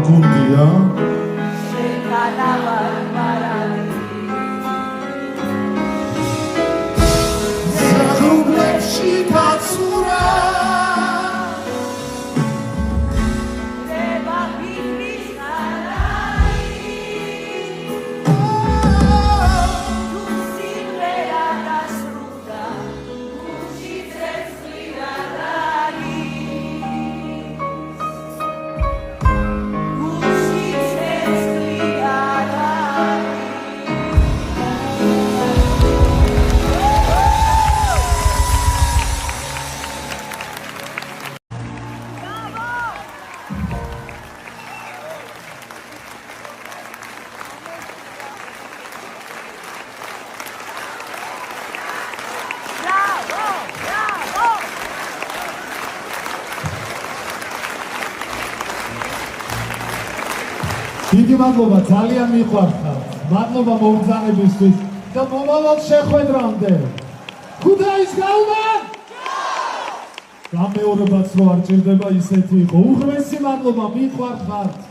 გუნდია ზაღრუბლებში გაცურა დიდი მადლობა, ძალიან მიყვარხართ. მადლობა მომბრძანებისთვის და მომავალ შეხვედრამდე. ქუთაის გაუმა! გამეორებაც რო არ ჭირდება ისეთი იყო. უღრმესი მადლობა, მიყვარხართ.